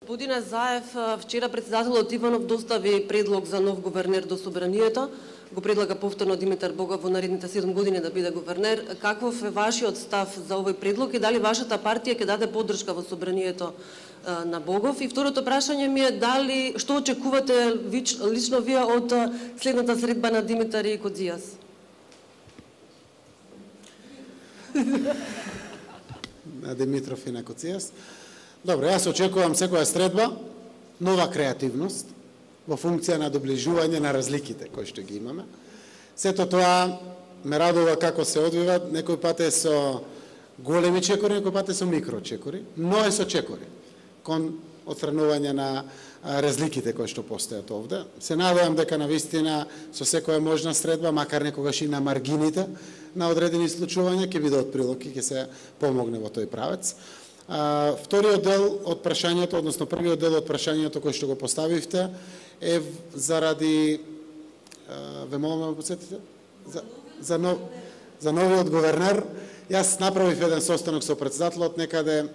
Господина Заев, вчера председателот Иванов достави предлог за нов гувернер до Собранието. Го предлага повторно Димитар Богов во наредните 7 години да биде гувернер. Каков е вашиот став за овој предлог и дали вашата партија ќе даде поддршка во Собранието на Богов? И второто прашање ми е дали што очекувате лично вие од следната средба на Димитар и Кодзијас? На Димитров и на Коцијас. Добро, јас очекувам секоја средба нова креативност во функција на доближување на разликите кои што ги имаме. Сето тоа ме радува како се одвива, некој пат е со големи чекори, некој пат е со микро чекори, но е со чекори кон отстранување на разликите кои што постојат овде. Се надевам дека навистина со секоја можна средба, макар некогаш и на маргините на одредени случувања, ќе биде од прилог и ќе се помогне во тој правец. Вториот дел од прашањето, односно првиот дел од прашањето кој што го поставивте е заради ве молам да ме потсетите за новиот гувернер. Јас направив еден состанок со претседателот некаде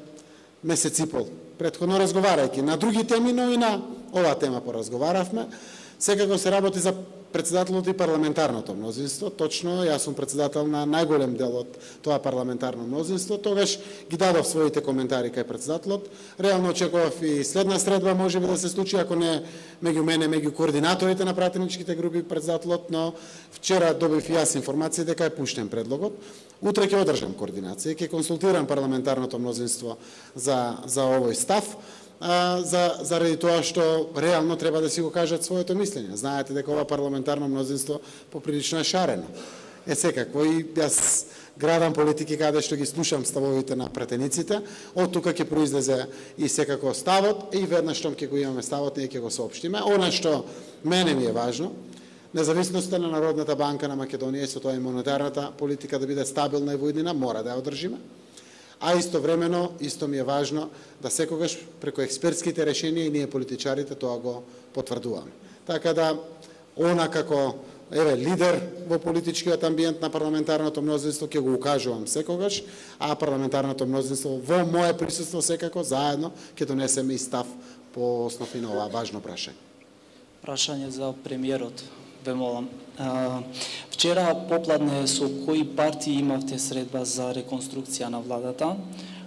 месец и пол. Претходно разговарајќи на други теми, но и на оваа тема поразговаравме. Секако се работи за председателот и парламентарното мнозинство. Точно, јас сум председател на најголем дел од тоа парламентарно мнозинство. Тогаш ги дадов своите коментари кај председателот. Реално очекував и следна средба може би да се случи, ако не меѓу мене, меѓу координаторите на пратеничките групи председателот, но вчера добив и јас информација дека е пуштен предлогот. Утре ќе одржам координација, ќе консултирам парламентарното мнозинство за овој став. Заради тоа што реално треба да си го кажат своето мислење. Знаете дека ова парламентарно мнозинство поприлично е шарено. Секако и јас градам политики каде што ги слушам ставовите на пратениците, од тука ќе произлезе и секако ставот и веднаш што ќе го имаме ставот, ние ќе го соопштиме. Она што мене ми е важно, независноста на Народната банка на Македонија и со тоа и монетарната политика да биде стабилна и војдина, мора да ја одржиме. А истовремено, исто ми е важно да секогаш преку експертските решенија и ние политичарите тоа го потврдуваме. Така да, она како лидер во политичкиот амбиент на парламентарното мнозинство ќе го укажувам секогаш, а парламентарното мнозинство во мое присуство секако заедно ќе донесеме и став по основ и на оваа важно прашање. Прашање за премиерот. Ве молам. Вчера попладне со кои партии имавте средба за реконструкција на владата,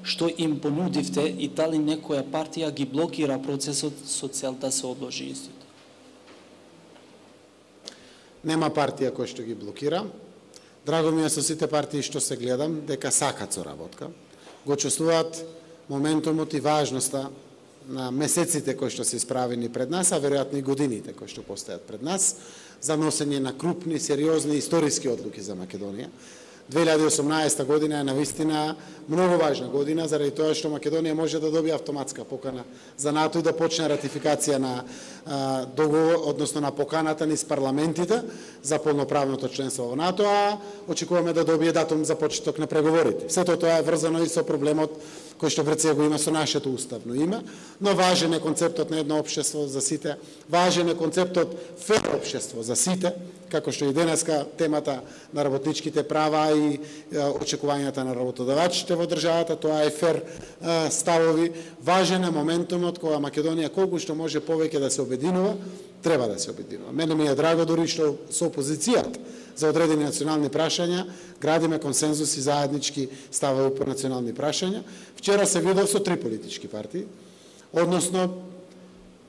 што им понудивте и дали некоја партија ги блокира процесот со цел да се одложи истото? Нема партија која што ги блокира. Драго ми е со сите партии што се гледам дека сакат соработка. Го чувствуваат моментумот и важноста на месеците кои што се исправени пред нас, а веројатно и годините кои што постојат пред нас, за носење на крупни, сериозни историски одлуки за Македонија. 2018 година е навистина многу важна година, заради тоа што Македонија може да добие автоматска покана за НАТО и да почне ратификација на договор, односно на поканата низ парламентите за полноправното членство во НАТО, а очекуваме да добие датум за почеток на преговорите. Сето тоа е врзано и со проблемот кој што пред сега го има со нашето уставно име, но важен е концептот на едно општество за сите, важен е концептот фер општество за сите, како што и денеска темата на работничките права и очекувањата на работодавачите во државата, тоа е фер ставови. Важен е моментумот кога Македонија колку што може повеќе да се обединува, треба да се обединува. Мене ми е драго дури што со опозицијата за одредени национални прашања градиме консензус и заеднички ставови по национални прашања. Вчера се видов со 3 политички партии, односно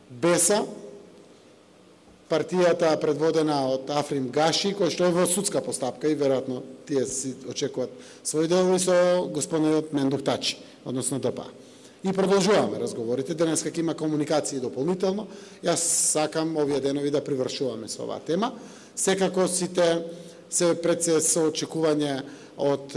БЕСА, партијата предводена од Африм Гаши, кој што е во судска постапка и веројатно тие си очекуваат свој дел, и со господинот Мендух Тачи, односно ДПА. И продолжуваме разговорите. Денеска ќе има комуникации дополнително. Јас сакам овие денови да привршуваме со оваа тема. Секако сите се пред се со очекување од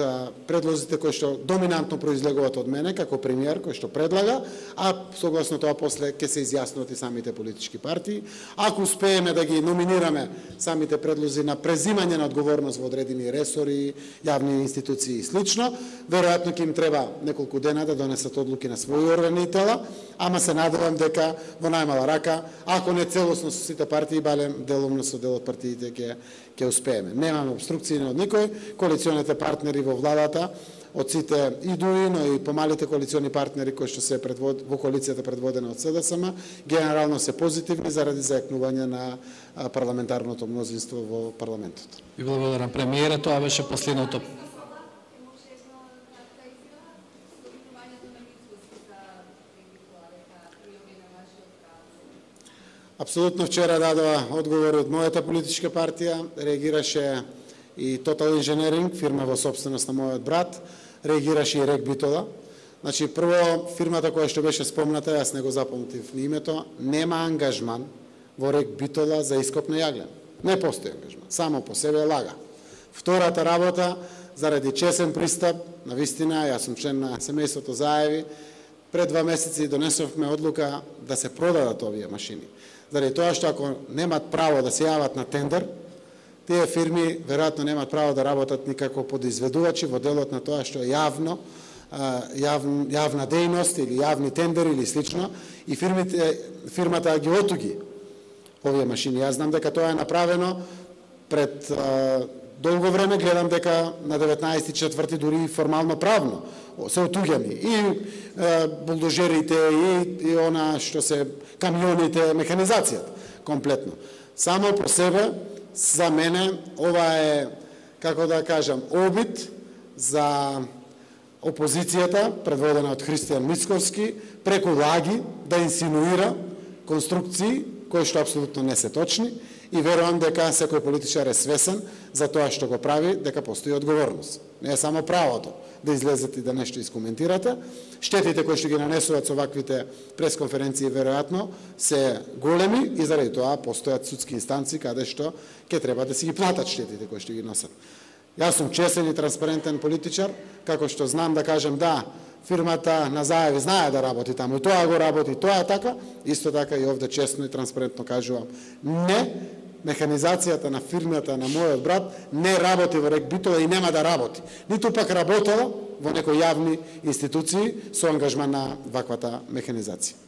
предлозите кои што доминантно произлегуваат од мене како премиер кој што предлага, а согласно тоа после ќе се изјаснуваат и самите политички партии. Ако успееме да ги номинираме самите предлози на презимање на одговорност во одредени ресори, јавни институции и слично, веројатно ќе им треба неколку дена да донесат одлуки на своји органи и тела, ама се надевам дека во најмала рака, ако не целосно со сите партии, балем делумно со дел од партиите ќе успееме. Немаме обструкции од никој, коалиционите партнери во владата од сите ИДУИ, но и помалите коалициони партнери кои што се во коалицијата предводена од СДСМ, генерално се позитивни заради зајакнување на парламентарното мнозинство во парламентот. Ви благодарам, премиере, тоа беше последното. Апсолутно вчера дадоа одговори од мојата политичка партија, реагираше и Total Engineering, фирма во собственост на мојот брат, реагираше и Рек Битола. Значи, прво, фирмата која што беше спомната, јас не го запомнив ни името, нема ангажман во Рек Битола за ископ на јаглен. Не постои ангажман, само по себе лага. Втората работа, заради чесен пристап, на вистина, јас сум член на семејството Заеви, пред 2 месеци донесовме одлука да се продадат овие машини. Заради тоа што ако немат право да се јават на тендер, тие фирми веројатно немат право да работат никако подизведувачи во делот на тоа што е јавна дејност или јавни тендери или слично, и фирмата ги отуги овие машини. Јас знам дека тоа е направено пред долго време, гледам дека на 19.4. дури формално правно се отуѓани и булдожерите и она што се камионите, механизацијата комплетно. Само по себе, за мене, ова е, како да кажам, обид за опозицијата, предводена од Христијан Мицковски, преку лаги да инсинуира конструкции кои што апсолутно не се точни, и верувам дека секој политичар е свесен за тоа што го прави, дека постои одговорност. Не е само правото да излезете и да нешто искоментирате. Штетите кои што ги нанесуваат со ваквите пресконференции веројатно се големи и заради тоа постојат судски инстанции каде што ќе треба да си ги платат штетите кои што ги носат. Јас сум чесен и транспарентен политичар, како што знам да кажем да, фирмата на Заеви знае да работи таму и тоа го работи, тоа е така, исто така и овде честно и транспарентно кажувам. Не, механизацијата на фирмата на мојот брат не работи во Рек Битола и нема да работи. Ниту пак работела во некои јавни институции со ангажман на ваквата механизација.